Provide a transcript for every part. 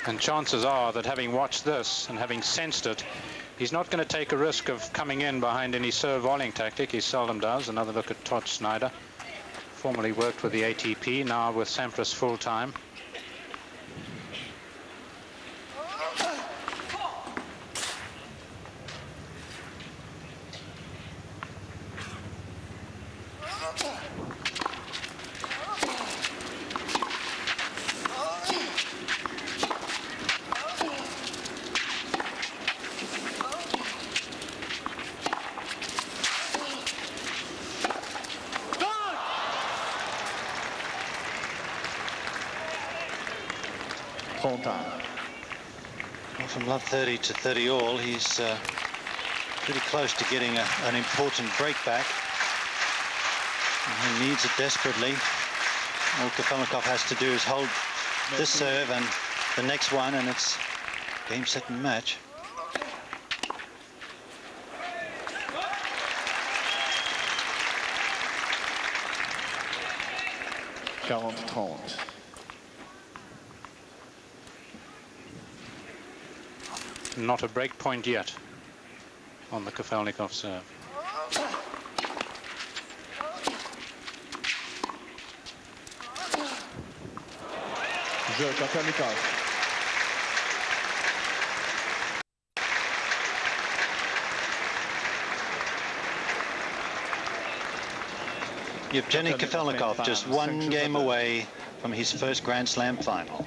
And chances are that having watched this and having sensed it, he's not going to take a risk of coming in behind any serve volleying tactic. He seldom does. Another look at Todd Snyder. Formerly worked with the ATP, now with Sampras full-time. Well, from love 30 to 30 all, he's pretty close to getting an important break back. And he needs it desperately. All Kafelnikov has to do is hold this serve and the next one, and it's game, set, and match. Not a break point yet on the Kafelnikov serve. Evgeny Kafelnikov just one game away from his first Grand Slam final.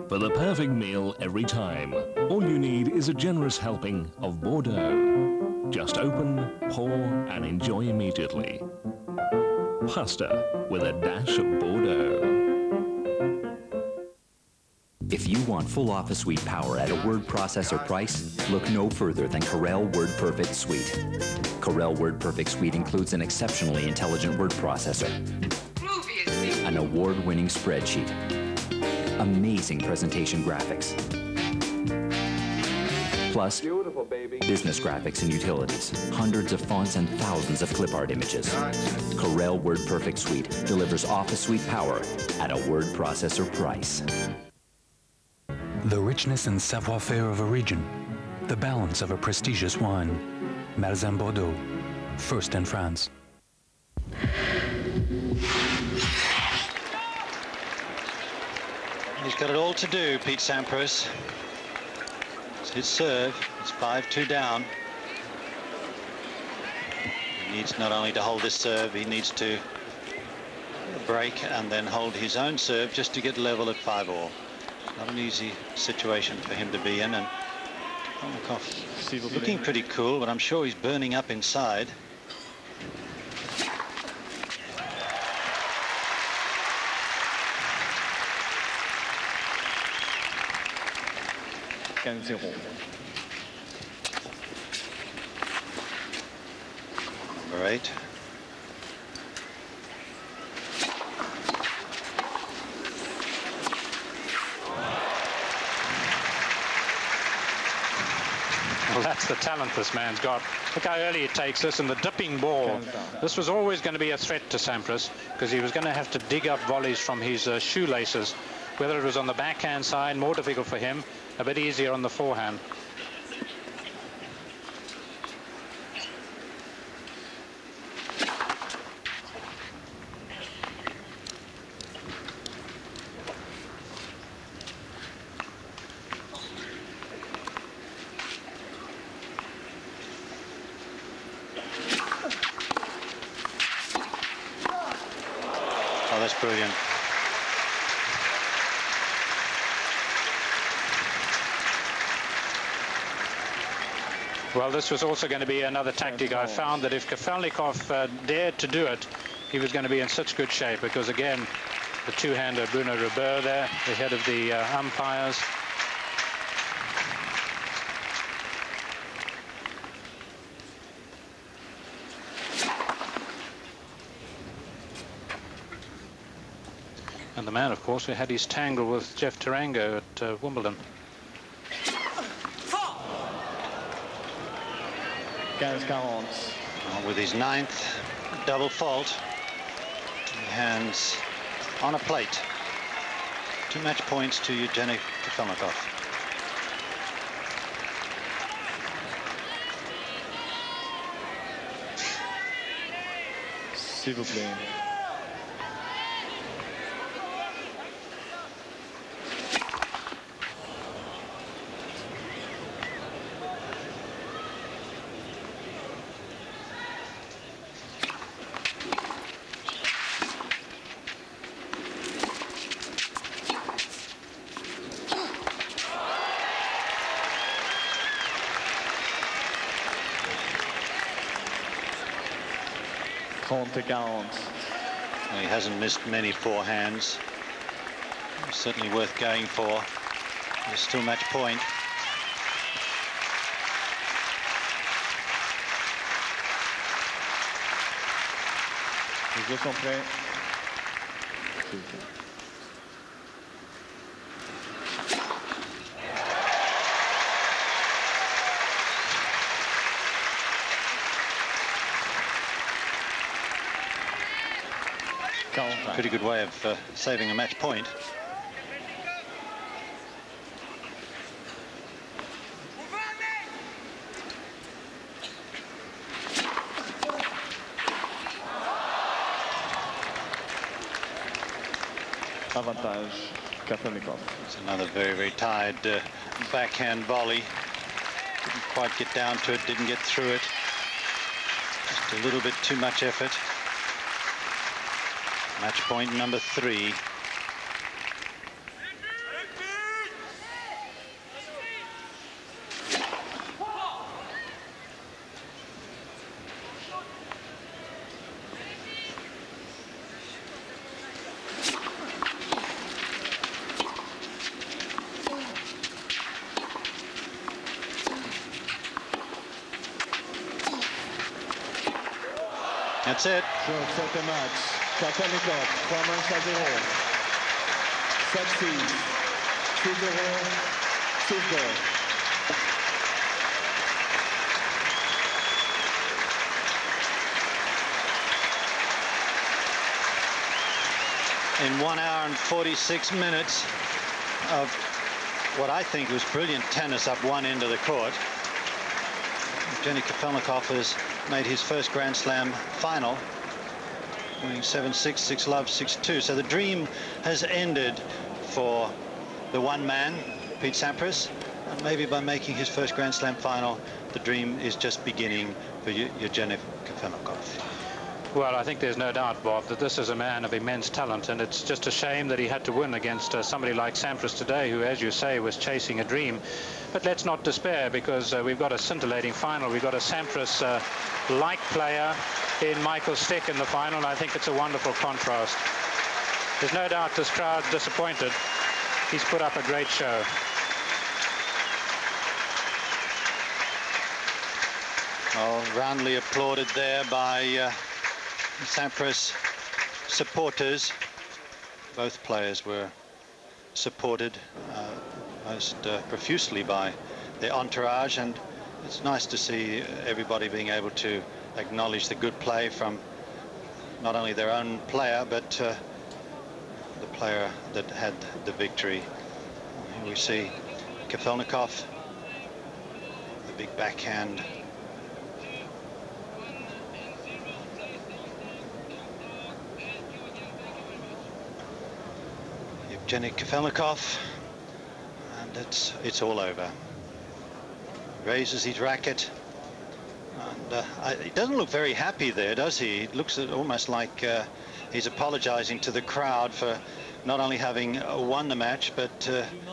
For the perfect meal every time, all you need is a generous helping of Bordeaux. Just open, pour, and enjoy immediately. Pasta with a dash of Bordeaux. If you want full office suite power at a word processor price, look no further than Corel WordPerfect Suite. Corel WordPerfect Suite includes an exceptionally intelligent word processor, an award-winning spreadsheet, amazing presentation graphics, plus business graphics and utilities, hundreds of fonts and thousands of clip art images. Corel WordPerfect Suite delivers office suite power at a word processor price. The richness and savoir-faire of a region, the balance of a prestigious wine. Malzan Bordeaux, first in France. He's got it all to do, Pete Sampras. It's his serve. It's 5-2 down. He needs not only to hold this serve, he needs to break and then hold his own serve just to get level at 5-all. Not an easy situation for him to be in, and Kafelnikov looking pretty cool, but I'm sure he's burning up inside. Number 8. Well, that's the talent this man's got. Look how early it takes this, and the dipping ball. This was always going to be a threat to Sampras, because he was going to have to dig up volleys from his shoelaces, whether it was on the backhand side, more difficult for him, a bit easier on the forehand. Oh, that's brilliant. Well, this was also going to be another tactic. I found that if Kafelnikov dared to do it, he was going to be in such good shape, because, again, the two-hander Bruno Robert there, the head of the umpires. And the man, of course, who had his tangle with Jeff Tarango at Wimbledon. With his 9th double fault, hands on a plate. 2 match points to Evgeny Kafelnikov. S'il vous plaît. He hasn't missed many forehands. Certainly worth going for. There's still match point. Les jeux sont prêts. Pretty good way of saving a match point. Avantage, kafelnikov. It's another very, very tired backhand volley. Didn't quite get down to it, didn't get through it. Just a little bit too much effort. Match point number 3. That's it. Sur cette match, kafelnikov, 3 manches à 0. 7-6, 6-0, 6-2. In 1 hour and 46 minutes of what I think was brilliant tennis up one end of the court, Evgeny Kafelnikov has made his first Grand Slam final, winning 7-6, 6-love, 6-2. So the dream has ended for the one man, Pete Sampras, and maybe by making his first Grand Slam final, the dream is just beginning for Evgeny Kafelnikov. Well, I think there's no doubt, Bob, that this is a man of immense talent, and it's just a shame that he had to win against somebody like Sampras today, who, as you say, was chasing a dream. But let's not despair, because we've got a scintillating final. We've got a Sampras-like player in Michael Stick in the final, and I think it's a wonderful contrast. There's no doubt this crowd's disappointed. He's put up a great show. Well, roundly applauded there by Sampras supporters. Both players were supported most profusely by their entourage, and it's nice to see everybody being able to acknowledge the good play from not only their own player, but the player that had the victory. Here we see Kafelnikov, the big backhand. Evgeny Kafelnikov, and it's all over. Raises his racket, and he doesn't look very happy there, does he? It looks almost like he's apologizing to the crowd for not only having won the match, but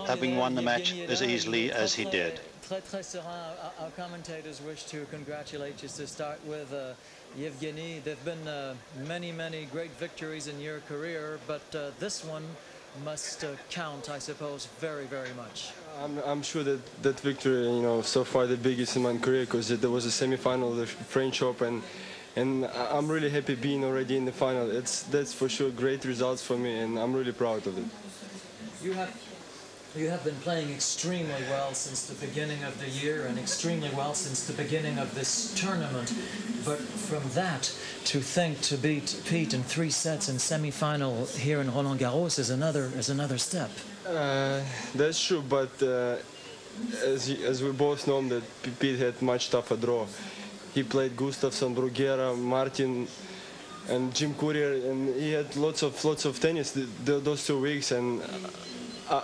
having won the match as easily as he did. Our commentators wish to congratulate you to start with Evgeny. There have been many great victories in your career, but this one must count, I suppose, very much. I'm sure that that victory, you know, so far the biggest in my career, because there was a semi-final of the French Open, and I'm really happy being already in the final. That's for sure great results for me, and I'm really proud of it. You have You have been playing extremely well since the beginning of the year and extremely well since the beginning of this tournament. But from that to think to beat Pete in 3 sets in semi-final here in Roland Garros is another step. That's true, but as we both know that Pete had much tougher draw. He played Gustafsson, Bruguera, Martin, and Jim Courier, and he had lots of tennis those 2 weeks, and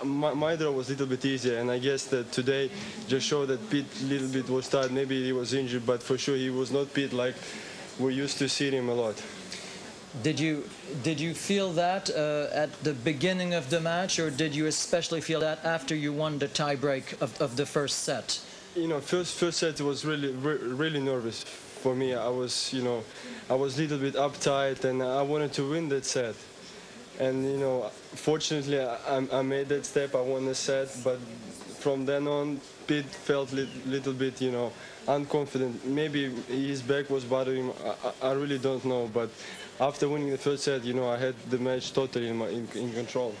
my draw was a little bit easier, and I guess that today just showed that Pete a little bit was tired. Maybe he was injured, but for sure he was not Pete like we used to see him a lot. Did you feel that at the beginning of the match, or did you especially feel that after you won the tiebreak of the first set? You know, first set was really nervous for me. I was a little bit uptight, and I wanted to win that set. And fortunately, I made that step. I won the set, but from then on, Pete felt little bit, unconfident. Maybe his back was bothering him. I really don't know. But after winning the first set, I had the match totally in control.